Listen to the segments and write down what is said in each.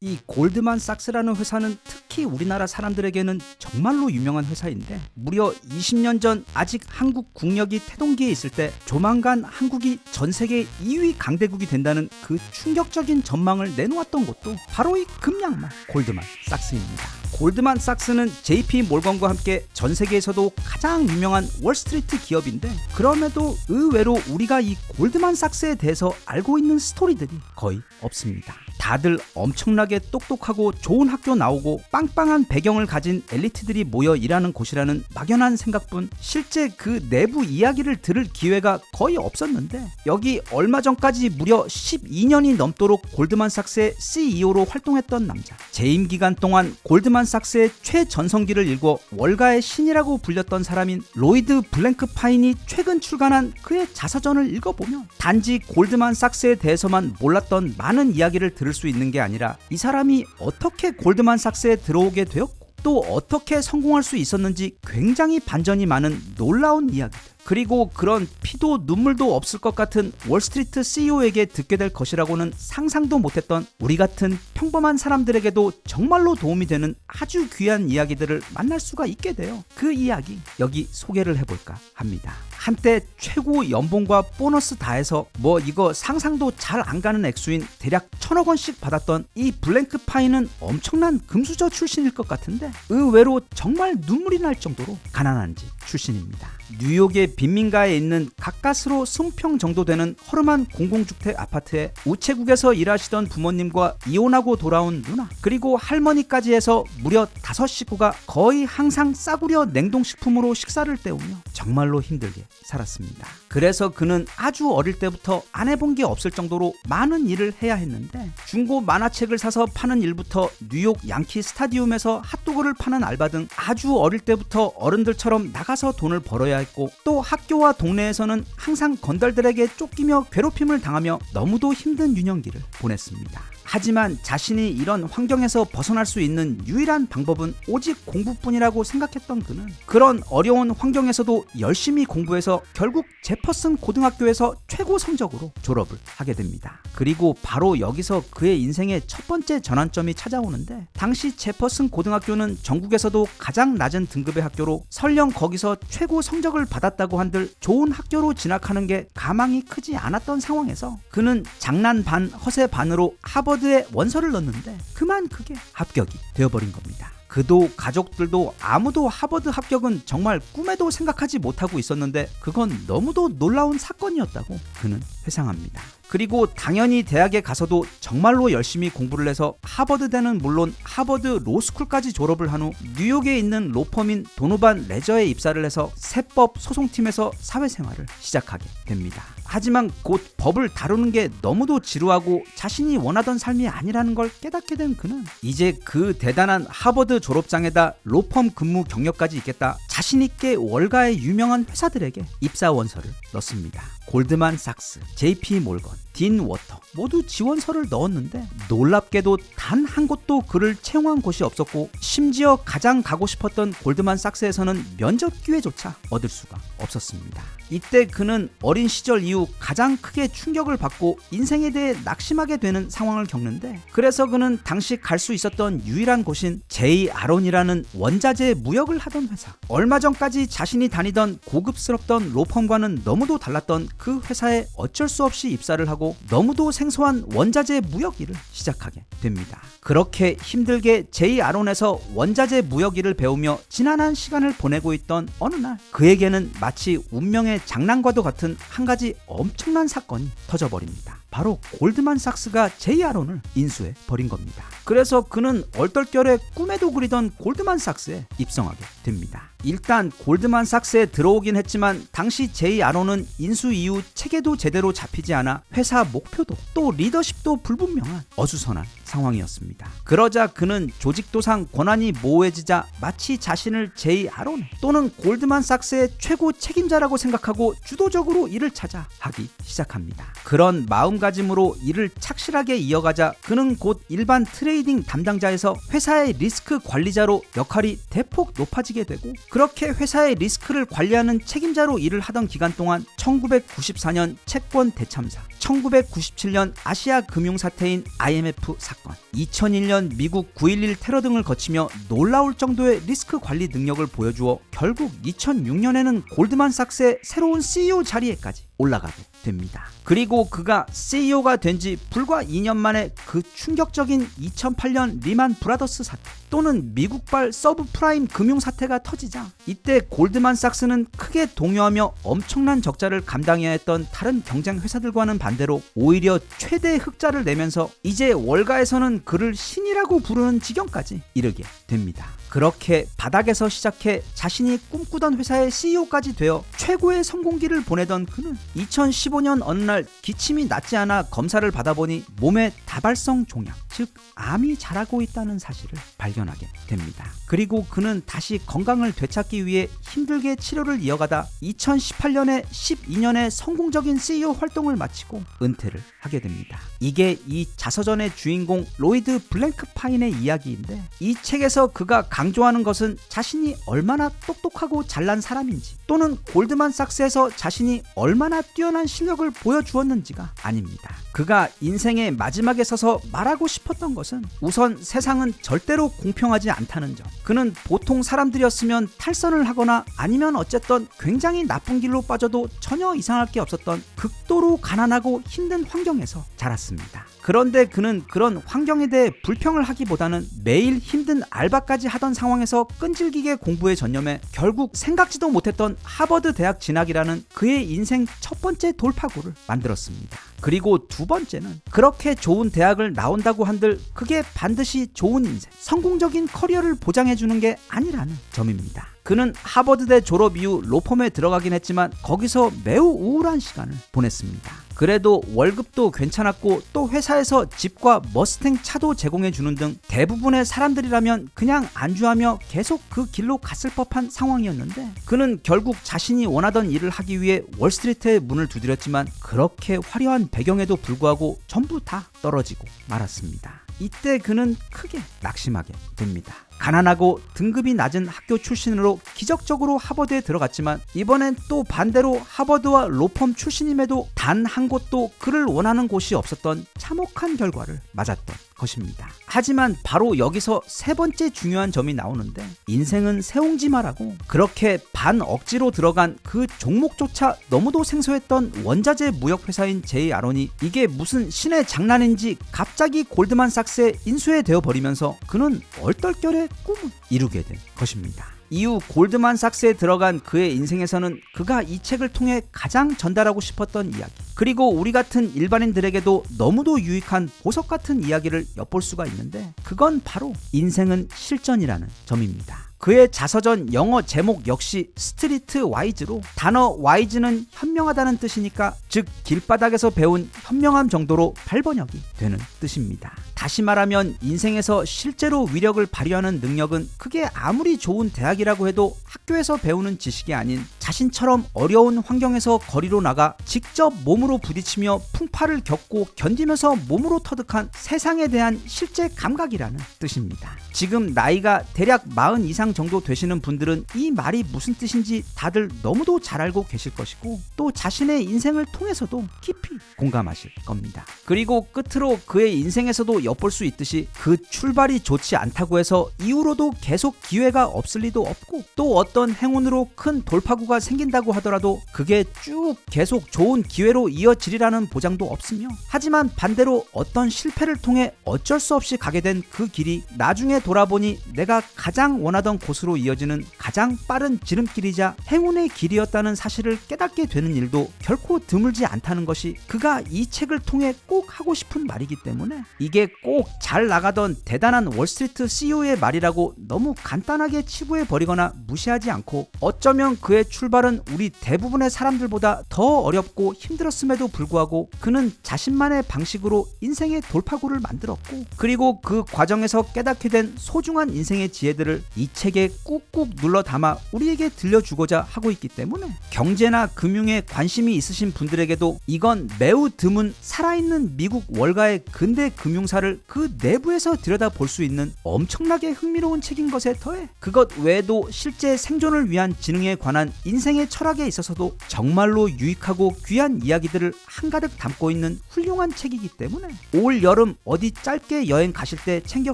이 골드만삭스라는 회사는 특히 우리나라 사람들에게는 정말로 유명한 회사인데 무려 20년 전 아직 한국 국력이 태동기에 있을 때 조만간 한국이 전 세계 2위 강대국이 된다는 그 충격적인 전망을 내놓았던 곳도 바로 이 금양말 골드만삭스입니다. 골드만삭스는 JP 몰건과 함께 전 세계에서도 가장 유명한 월스트리트 기업인데 그럼에도 의외로 우리가 이 골드만삭스에 대해서 알고 있는 스토리들이 거의 없습니다. 다들 엄청나게 똑똑하고 좋은 학교 나오고 빵빵한 배경을 가진 엘리트들이 모여 일하는 곳이라는 막연한 생각뿐 실제 그 내부 이야기를 들을 기회가 거의 없었는데 여기 얼마 전까지 무려 12년이 넘도록 골드만삭스의 CEO로 활동했던 남자, 재임 기간 동안 골드만삭스의 최전성기를 일궈 월가의 신이라고 불렸던 사람인 로이드 블랭크파인이 최근 출간한 그의 자서전을 읽어보면 단지 골드만삭스에 대해서만 몰랐던 많은 이야기를 들을 수 있는 게 아니라 이 사람이 어떻게 골드만삭스에 들어오게 되었고 또 어떻게 성공할 수 있었는지 굉장히 반전이 많은 놀라운 이야기들, 그리고 그런 피도 눈물도 없을 것 같은 월스트리트 CEO에게 듣게 될 것이라고는 상상도 못했던 우리 같은 평범한 사람들에게도 정말로 도움이 되는 아주 귀한 이야기들을 만날 수가 있게 돼요. 그 이야기 여기 소개를 해볼까 합니다. 한때 최고 연봉과 보너스 다 해서 뭐 이거 상상도 잘 안 가는 액수인 대략 1,000억 원씩 받았던 이 블랭크파인은 엄청난 금수저 출신일 것 같은데 의외로 정말 눈물이 날 정도로 가난한 집 출신입니다. 뉴욕의 빈민가에 있는 가까스로 20평 정도 되는 허름한 공공주택 아파트에 우체국에서 일하시던 부모님과 이혼하고 돌아온 누나, 그리고 할머니까지 해서 무려 5식구가 거의 항상 싸구려 냉동식품으로 식사를 때우며 정말로 힘들게 살았습니다. 그래서 그는 아주 어릴 때부터 안 해본 게 없을 정도로 많은 일을 해야 했는데 중고 만화책을 사서 파는 일부터 뉴욕 양키 스타디움에서 핫도그를 파는 알바 등 아주 어릴 때부터 어른들처럼 나가서 돈을 벌어야 했고 또 학교와 동네에서는 항상 건달들에게 쫓기며 괴롭힘을 당하며 너무도 힘든 유년기를 보냈습니다. 하지만 자신이 이런 환경에서 벗어날 수 있는 유일한 방법은 오직 공부뿐이라고 생각했던 그는 그런 어려운 환경에서도 열심히 공부해서 결국 제퍼슨 고등학교에서 최고 성적으로 졸업을 하게 됩니다. 그리고 바로 여기서 그의 인생의 첫 번째 전환점이 찾아오는데 당시 제퍼슨 고등학교는 전국에서도 가장 낮은 등급의 학교로 설령 거기서 최고 성적을 받았다고 한들 좋은 학교로 진학하는 게 가망이 크지 않았던 상황에서 그는 장난 반 허세 반으로 하버드에 원서를 넣었는데 그만 그게 합격이 되어버린 겁니다. 그도 가족들도 아무도 하버드 합격은 정말 꿈에도 생각하지 못하고 있었는데 그건 너무도 놀라운 사건이었다고 그는 회상합니다. 그리고 당연히 대학에 가서도 정말로 열심히 공부를 해서 하버드대는 물론 하버드 로스쿨까지 졸업을 한 후 뉴욕에 있는 로펌인 도노반 레저에 입사를 해서 세법 소송팀에서 사회생활을 시작하게 됩니다. 하지만 곧 법을 다루는 게 너무도 지루하고 자신이 원하던 삶이 아니라는 걸 깨닫게 된 그는 이제 그 대단한 하버드 졸업장에다 로펌 근무 경력까지 있겠다 자신있게 월가의 유명한 회사들에게 입사 원서를 넣습니다. 골드만삭스, JP 몰건, 딘 워터 모두 지원서를 넣었는데 놀랍게도 단 한 곳도 그를 채용한 곳이 없었고 심지어 가장 가고 싶었던 골드만삭스에서는 면접 기회조차 얻을 수가 없었습니다. 이때 그는 어린 시절 이후 가장 크게 충격을 받고 인생에 대해 낙심하게 되는 상황을 겪는데 그래서 그는 당시 갈 수 있었던 유일한 곳인 제이 아론이라는 원자재 무역을 하던 회사, 얼마 전까지 자신이 다니던 고급스럽던 로펌과는 너무도 달랐던 그 회사에 어쩔 수 없이 입사를 하고 너무도 생소한 원자재 무역 일을 시작하게 됩니다. 그렇게 힘들게 제이 아론에서 원자재 무역 일을 배우며 지난한 시간을 보내고 있던 어느 날 그에게는 마치 운명의 장난과도 같은 한 가지 엄청난 사건이 터져버립니다. 바로 골드만삭스가 제이 아론을 인수해 버린 겁니다. 그래서 그는 얼떨결에 꿈에도 그리던 골드만삭스에 입성하게 됩니다. 일단 골드만삭스에 들어오긴 했지만 당시 제이 아론은 인수 이후 체계도 제대로 잡히지 않아 회사 목표도 또 리더십도 불분명한 어수선한 상황이었습니다. 그러자 그는 조직도상 권한이 모호해지자 마치 자신을 제이 아론 또는 골드만삭스의 최고 책임자라고 생각하고 주도적으로 일을 찾아 하기 시작합니다. 그런 마음 마음가짐으로 일을 착실하게 이어가자 그는 곧 일반 트레이딩 담당자에서 회사의 리스크 관리자로 역할이 대폭 높아지게 되고, 그렇게 회사의 리스크를 관리하는 책임자로 일을 하던 기간 동안 1994년 채권 대참사, 1997년 아시아 금융사태인 IMF 사건, 2001년 미국 9.11 테러 등을 거치며 놀라울 정도의 리스크 관리 능력을 보여주어 결국 2006년에는 골드만삭스의 새로운 CEO 자리에까지 올라가게 됩니다. 그리고 그가 CEO가 된 지 불과 2년 만에 그 충격적인 2008년 리만 브라더스 사태 또는 미국발 서브프라임 금융사태가 터지자 이때 골드만삭스는 크게 동요하며 엄청난 적자를 감당해야 했던 다른 경쟁 회사들과는 반대로 오히려 최대 흑자를 내면서 이제 월가에서는 그를 신이라고 부르는 지경까지 이르게 됩니다. 그렇게 바닥에서 시작해 자신이 꿈꾸던 회사의 CEO까지 되어 최고의 성공기를 보내던 그는 2015년 어느 날 기침이 낫지 않아 검사를 받아보니 몸에 다발성 종양, 즉 암이 자라고 있다는 사실을 발견하게 됩니다. 그리고 그는 다시 건강을 되찾기 위해 힘들게 치료를 이어가다 2018년에 12년의 성공적인 CEO 활동을 마치고 은퇴를 하게 됩니다. 이게 이 자서전의 주인공 로이드 블랭크파인의 이야기인데, 이 책에서 그가 강조하는 것은 자신이 얼마나 똑똑하고 잘난 사람인지 또는 골드만삭스에서 자신이 얼마나 뛰어난 실력을 보여주었는지가 아닙니다. 그가 인생의 마지막에 서서 말하고 싶었던 것은 우선 세상은 절대로 공평하지 않다는 점. 그는 보통 사람들이었으면 탈선을 하거나 아니면 어쨌든 굉장히 나쁜 길로 빠져도 전혀 이상할 게 없었던 극도로 가난하고 힘든 환경에서 자랐습니다. 그런데 그는 그런 환경에 대해 불평을 하기보다는 매일 힘든 알바까지 하던 상황에서 끈질기게 공부에 전념해 결국 생각지도 못했던 하버드 대학 진학이라는 그의 인생 첫 번째 돌파구를 만들었습니다. 그리고 두 번째는 그렇게 좋은 대학을 나온다고 한들 그게 반드시 좋은 인생, 성공적인 커리어를 보장해주는 게 아니라는 점입니다. 그는 하버드대 졸업 이후 로펌에 들어가긴 했지만 거기서 매우 우울한 시간을 보냈습니다. 그래도 월급도 괜찮았고 또 회사에서 집과 머스탱 차도 제공해주는 등 대부분의 사람들이라면 그냥 안주하며 계속 그 길로 갔을 법한 상황이었는데, 그는 결국 자신이 원하던 일을 하기 위해 월스트리트의 문을 두드렸지만 그렇게 화려한 배경에도 불구하고 전부 다 떨어지고 말았습니다. 이때 그는 크게 낙심하게 됩니다. 가난하고 등급이 낮은 학교 출신으로 기적적으로 하버드에 들어갔지만 이번엔 또 반대로 하버드와 로펌 출신임에도 단 한 곳도 그를 원하는 곳이 없었던 참혹한 결과를 맞았던 것입니다. 하지만 바로 여기서 세 번째 중요한 점이 나오는데, 인생은 새옹지마라고 그렇게 반 억지로 들어간 그 종목조차 너무도 생소했던 원자재 무역회사인 제이 아론이 이게 무슨 신의 장난인지 갑자기 골드만삭스에 인수해 되어 버리면서 그는 얼떨결에 꿈을 이루게 된 것입니다. 이후 골드만삭스에 들어간 그의 인생에서는 그가 이 책을 통해 가장 전달하고 싶었던 이야기, 그리고 우리 같은 일반인들에게도 너무도 유익한 보석 같은 이야기를 엿볼 수가 있는데, 그건 바로 인생은 실전이라는 점입니다. 그의 자서전 영어 제목 역시 스트리트 와이즈로, 단어 와이즈는 현명하다는 뜻이니까 즉 길바닥에서 배운 현명함 정도로 발번역이 되는 뜻입니다. 다시 말하면 인생에서 실제로 위력을 발휘하는 능력은 그게 아무리 좋은 대학이라고 해도 학교에서 배우는 지식이 아닌 자신처럼 어려운 환경에서 거리로 나가 직접 몸으로 부딪히며 풍파를 겪고 견디면서 몸으로 터득한 세상에 대한 실제 감각이라는 뜻입니다. 지금 나이가 대략 40 이상 정도 되시는 분들은 이 말이 무슨 뜻인지 다들 너무도 잘 알고 계실 것이고, 또 자신의 인생을 통해서도 깊이 공감하실 겁니다. 그리고 끝으로 그의 인생에서도 엿볼 수 있듯이 그 출발이 좋지 않다고 해서 이후로도 계속 기회가 없을 리도 없고, 또 어떤 행운으로 큰 돌파구가 생긴다고 하더라도 그게 쭉 계속 좋은 기회로 이어지리라는 보장도 없으며, 하지만 반대로 어떤 실패를 통해 어쩔 수 없이 가게 된 그 길이 나중에 돌아보니 내가 가장 원하던 곳으로 이어지는 가장 빠른 지름길이자 행운의 길이었다는 사실을 깨닫게 되는 일도 결코 드물지 않다는 것이 그가 이 책을 통해 꼭 하고 싶은 말이기 때문에, 이게 꼭 잘 나가던 대단한 월스트리트 CEO의 말이라고 너무 간단하게 치부해버리거나 무시하지 않고, 어쩌면 그의 출발은 우리 대부분의 사람들보다 더 어렵고 힘들었음에도 불구하고 그는 자신만의 방식으로 인생의 돌파구를 만들었고, 그리고 그 과정에서 깨닫게 된 소중한 인생의 지혜들을 이 책에 꾹꾹 눌러 불어 담아 우리에게 들려주고자 하고 있기 때문에 경제나 금융에 관심이 있으신 분들에게도 이건 매우 드문 살아있는 미국 월가의 근대 금융사를 그 내부에서 들여다볼 수 있는 엄청나게 흥미로운 책인 것에 더해 그것 외에도 실제 생존을 위한 지능에 관한 인생의 철학에 있어서도 정말로 유익하고 귀한 이야기들을 한가득 담고 있는 훌륭한 책이기 때문에 올 여름 어디 짧게 여행 가실 때 챙겨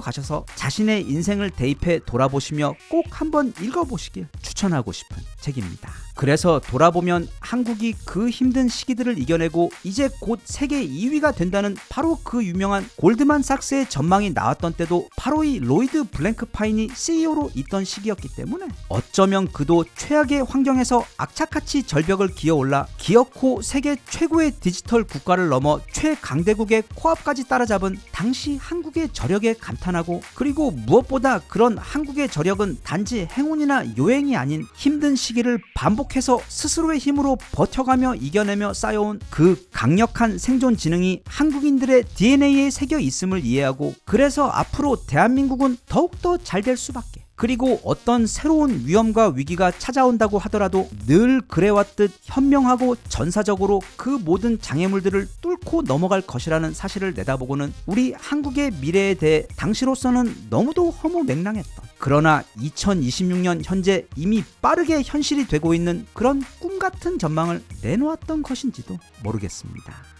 가셔서 자신의 인생을 대입해 돌아보시며 꼭 한번 읽어보시길 추천하고 싶은 책입니다. 그래서 돌아보면 한국이 그 힘든 시기들을 이겨내고 이제 곧 세계 2위가 된다는 바로 그 유명한 골드만삭스의 전망이 나왔던 때도 바로 이 로이드 블랭크파인이 CEO로 있던 시기였기 때문에 어쩌면 그도 최악의 환경에서 악착같이 절벽을 기어올라 기어코 세계 최고의 디지털 국가를 넘어 최강대국의 코앞까지 따라잡은 당시 한국의 저력에 감탄하고 그리고 무엇보다 그런 한국의 저력은 단지 행운이나 요행이 아닌 힘든 시기를 반복해서 스스로의 힘으로 버텨가며 이겨내며 쌓여온 그 강력한 생존 지능이 한국인들의 DNA에 새겨 있음을 이해하고 그래서 앞으로 대한민국은 더욱더 잘 될 수밖에. 그리고 어떤 새로운 위험과 위기가 찾아온다고 하더라도 늘 그래왔듯 현명하고 전사적으로 그 모든 장애물들을 뚫고 넘어갈 것이라는 사실을 내다보고는 우리 한국의 미래에 대해 당시로서는 너무도 허무맹랑했던 그러나 2026년 현재 이미 빠르게 현실이 되고 있는 그런 꿈같은 전망을 내놓았던 것인지도 모르겠습니다.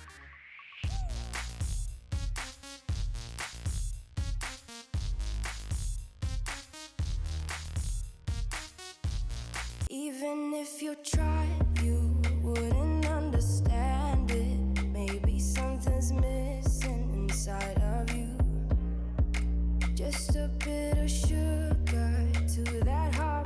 Even if you tried, you wouldn't understand it. Maybe something's missing inside of you. Just a bit of sugar to that heart.